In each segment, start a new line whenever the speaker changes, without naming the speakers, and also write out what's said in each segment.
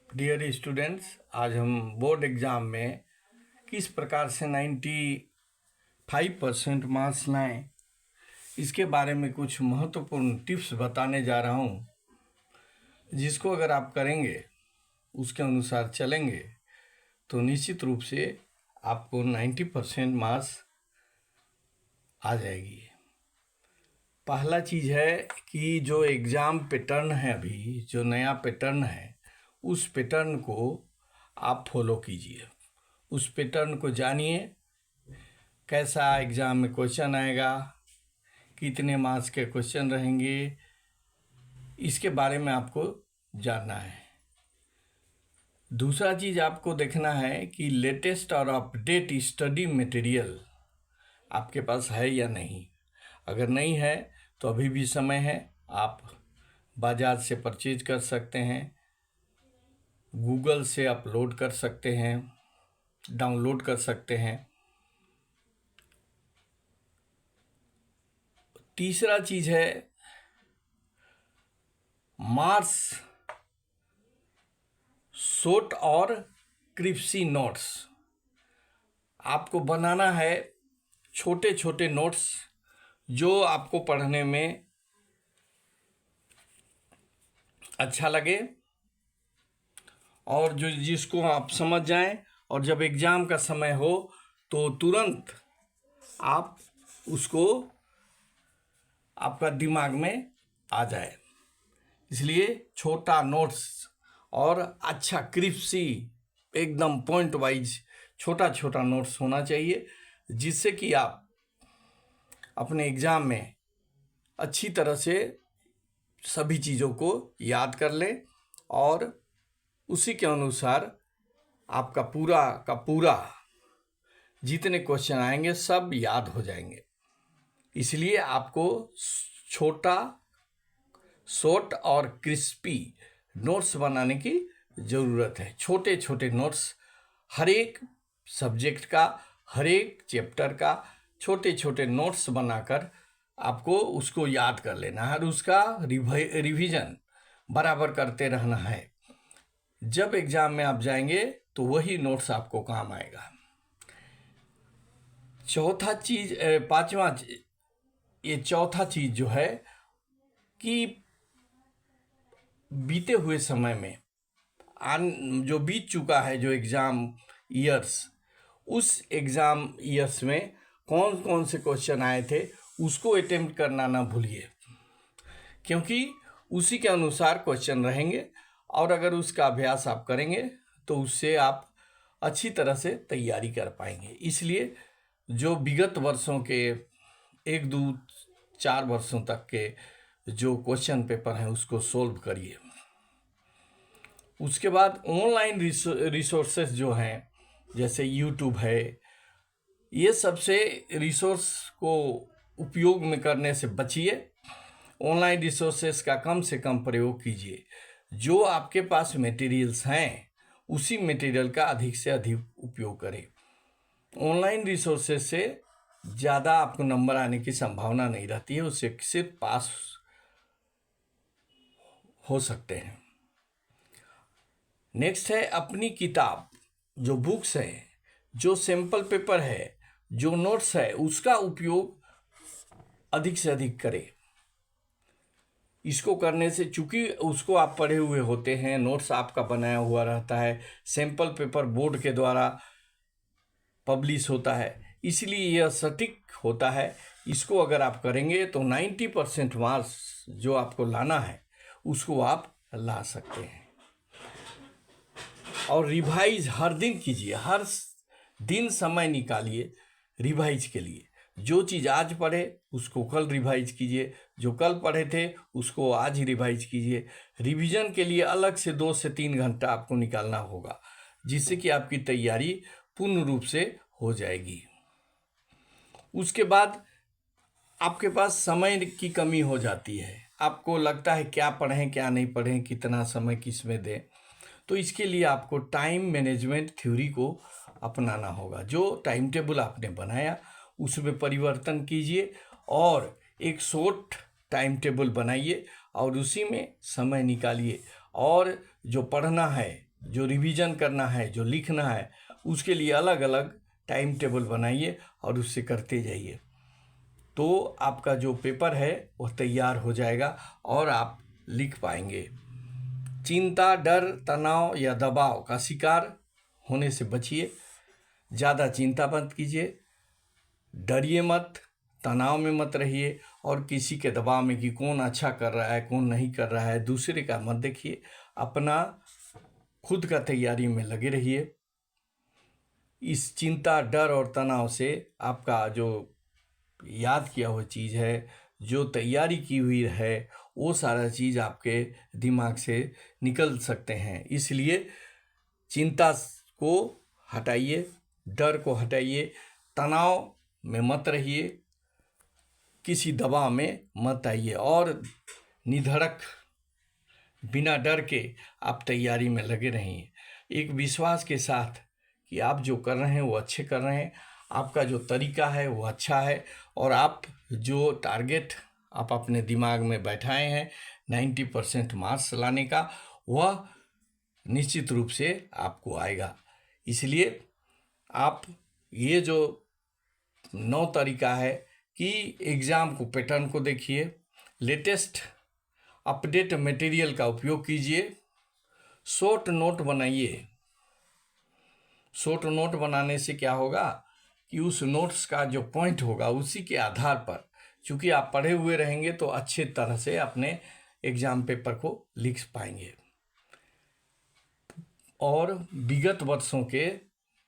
Dear students, आज हम board exam में किस प्रकार से 95% मार्क्स लाएं, इसके बारे में कुछ महत्वपूर्ण टिप्स बताने जा रहा हूं, जिसको अगर आप करेंगे, उसके अनुसार चलेंगे तो निश्चित रूप से आपको 90% मार्क्स आ जाएगी। पहला चीज़ है कि जो एग्ज़ाम पैटर्न है, अभी जो नया पैटर्न है, उस पैटर्न को आप फॉलो कीजिए। उस पैटर्न को जानिए, कैसा एग्ज़ाम में क्वेश्चन आएगा, कितने मार्क्स के क्वेश्चन रहेंगे, इसके बारे में आपको जानना है। दूसरा चीज़ आपको देखना है कि लेटेस्ट और अपडेट स्टडी मटेरियल आपके पास है या नहीं। अगर नहीं है तो अभी भी समय है, आप बाज़ार से परचेज कर सकते हैं, गूगल से अपलोड कर सकते हैं, डाउनलोड कर सकते हैं। तीसरा चीज़ है मार्क्स शॉर्ट और क्रिप्सी नोट्स। आपको बनाना है छोटे छोटे नोट्स जो आपको पढ़ने में अच्छा लगे और जो जिसको आप समझ जाएं, और जब एग्ज़ाम का समय हो तो तुरंत आप उसको आपका दिमाग में आ जाए। इसलिए छोटा नोट्स और अच्छा क्रिप्सी, एकदम पॉइंट वाइज छोटा छोटा नोट्स होना चाहिए, जिससे कि आप अपने एग्ज़ाम में अच्छी तरह से सभी चीज़ों को याद कर लें और उसी के अनुसार आपका पूरा का पूरा जितने क्वेश्चन आएंगे सब याद हो जाएंगे। इसलिए आपको छोटा, शॉर्ट और क्रिस्पी नोट्स बनाने की ज़रूरत है। छोटे छोटे नोट्स, हर एक सब्जेक्ट का, हर एक चैप्टर का छोटे छोटे नोट्स बनाकर आपको उसको याद कर लेना है और उसका रिवीजन बराबर करते रहना है। जब एग्ज़ाम में आप जाएंगे तो वही नोट्स आपको काम आएगा। चौथा चीज़ जो है कि बीते हुए समय में जो बीत चुका है, जो एग्ज़ाम ईयर्स, उस एग्ज़ाम ईयर्स में कौन कौन से क्वेश्चन आए थे उसको अटेम्प्ट करना ना भूलिए, क्योंकि उसी के अनुसार क्वेश्चन रहेंगे और अगर उसका अभ्यास आप करेंगे तो उससे आप अच्छी तरह से तैयारी कर पाएंगे। इसलिए जो विगत वर्षों के 1, 2, 4 वर्षों तक के जो क्वेश्चन पेपर हैं उसको सोल्व करिए। उसके बाद ऑनलाइन रिसोर्सेज जो हैं, जैसे यूट्यूब है, ये सबसे रिसोर्स को उपयोग में करने से बचिए। ऑनलाइन रिसोर्सेज का कम से कम प्रयोग कीजिए। जो आपके पास मटेरियल्स हैं उसी मटेरियल का अधिक से अधिक उपयोग करें। ऑनलाइन रिसोर्सेज से ज़्यादा आपको नंबर आने की संभावना नहीं रहती है, उससे सिर्फ पास हो सकते हैं। नेक्स्ट है अपनी किताब, जो बुक्स है, जो सैम्पल पेपर है, जो नोट्स है, उसका उपयोग अधिक से अधिक करें। इसको करने से, चूंकि उसको आप पढ़े हुए होते हैं, नोट्स आपका बनाया हुआ रहता है, सैम्पल पेपर बोर्ड के द्वारा पब्लिश होता है, इसलिए यह सटीक होता है। इसको अगर आप करेंगे तो 90% मार्क्स जो आपको लाना है उसको आप ला सकते हैं। और रिवाइज हर दिन कीजिए, हर दिन समय निकालिए रिवाइज के लिए। जो चीज़ आज पढ़े उसको कल रिवाइज कीजिए, जो कल पढ़े थे उसको आज ही रिवाइज कीजिए। रिवीजन के लिए अलग से 2 से 3 घंटा आपको निकालना होगा, जिससे कि आपकी तैयारी पूर्ण रूप से हो जाएगी। उसके बाद आपके पास समय की कमी हो जाती है, आपको लगता है क्या पढ़ें क्या नहीं पढ़ें, कितना समय किस में दें, तो इसके लिए आपको टाइम मैनेजमेंट थ्योरी को अपनाना होगा। जो टाइम टेबल आपने बनाया उसमें परिवर्तन कीजिए और एक शॉर्ट टाइम टेबल बनाइए और उसी में समय निकालिए। और जो पढ़ना है जो रिवीजन करना है, जो लिखना है, उसके लिए अलग अलग टाइम टेबल बनाइए और उससे करते जाइए, तो आपका जो पेपर है वह तैयार हो जाएगा और आप लिख पाएंगे। चिंता, डर, तनाव या दबाव का शिकार होने से बचिए। ज़्यादा चिंता मत कीजिए, डरिए मत, तनाव में मत रहिए और किसी के दबाव में कि कौन अच्छा कर रहा है कौन नहीं कर रहा है, दूसरे का मत देखिए, अपना खुद का तैयारी में लगे रहिए। इस चिंता, डर और तनाव से आपका जो याद किया हुआ चीज़ है, जो तैयारी की हुई है, वो सारा चीज़ आपके दिमाग से निकल सकते हैं। इसलिए चिंता को हटाइए, डर को हटाइए, तनाव में मत रहिए, किसी दबाव में मत आइए और निधड़क बिना डर के आप तैयारी में लगे रहिए, एक विश्वास के साथ कि आप जो कर रहे हैं वो अच्छे कर रहे हैं, आपका जो तरीका है वो अच्छा है और आप जो टारगेट आप अपने दिमाग में बैठाए हैं 90% मार्क्स लाने का, वह निश्चित रूप से आपको आएगा। इसलिए आप ये जो 9 तरीका है कि एग्ज़ाम को पैटर्न को देखिए, लेटेस्ट अपडेट मटेरियल का उपयोग कीजिए, शॉर्ट नोट बनाइए। शॉर्ट नोट बनाने से क्या होगा कि उस नोट्स का जो पॉइंट होगा उसी के आधार पर, चूँकि आप पढ़े हुए रहेंगे तो अच्छे तरह से अपने एग्ज़ाम पेपर को लिख पाएंगे और विगत वर्षों के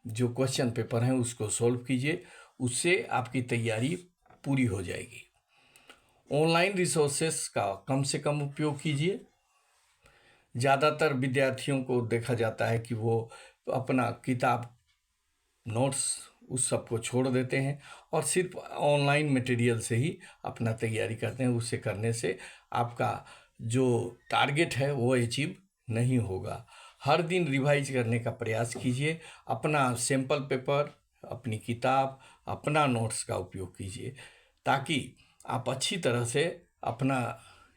जो क्वेश्चन पेपर हैं उसको सॉल्व कीजिए, उससे आपकी तैयारी पूरी हो जाएगी। ऑनलाइन रिसोर्सेस का कम से कम उपयोग कीजिए। ज़्यादातर विद्यार्थियों को देखा जाता है कि वो अपना किताब, नोट्स उस सब को छोड़ देते हैं और सिर्फ ऑनलाइन मटेरियल से ही अपना तैयारी करते हैं। उससे करने से आपका जो टारगेट है वो अचीव नहीं होगा। हर दिन रिवाइज करने का प्रयास कीजिए, अपना सैम्पल पेपर, अपनी किताब, अपना नोट्स का उपयोग कीजिए ताकि आप अच्छी तरह से अपना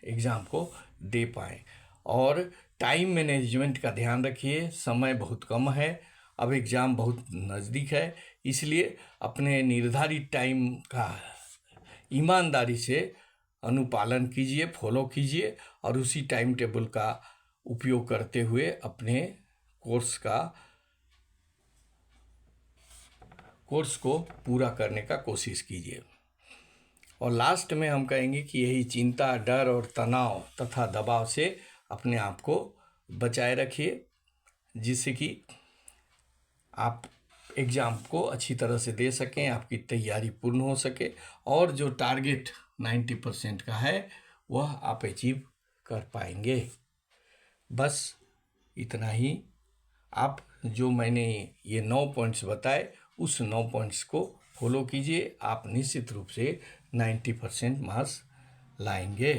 एग्ज़ाम को दे पाएँ। और टाइम मैनेजमेंट का ध्यान रखिए, समय बहुत कम है, अब एग्ज़ाम बहुत नज़दीक है, इसलिए अपने निर्धारित टाइम का ईमानदारी से अनुपालन कीजिए, फॉलो कीजिए और उसी टाइम टेबल का उपयोग करते हुए अपने कोर्स को पूरा करने का कोशिश कीजिए। और लास्ट में हम कहेंगे कि यही चिंता, डर और तनाव तथा दबाव से अपने आप को बचाए रखिए, जिससे कि आप एग्ज़ाम को अच्छी तरह से दे सकें, आपकी तैयारी पूर्ण हो सके और जो टारगेट 90% का है वह आप अचीव कर पाएंगे। बस इतना ही। आप जो मैंने ये 9 पॉइंट्स बताए उस 9 पॉइंट्स को फॉलो कीजिए, आप निश्चित रूप से 90% मार्क्स लाएंगे।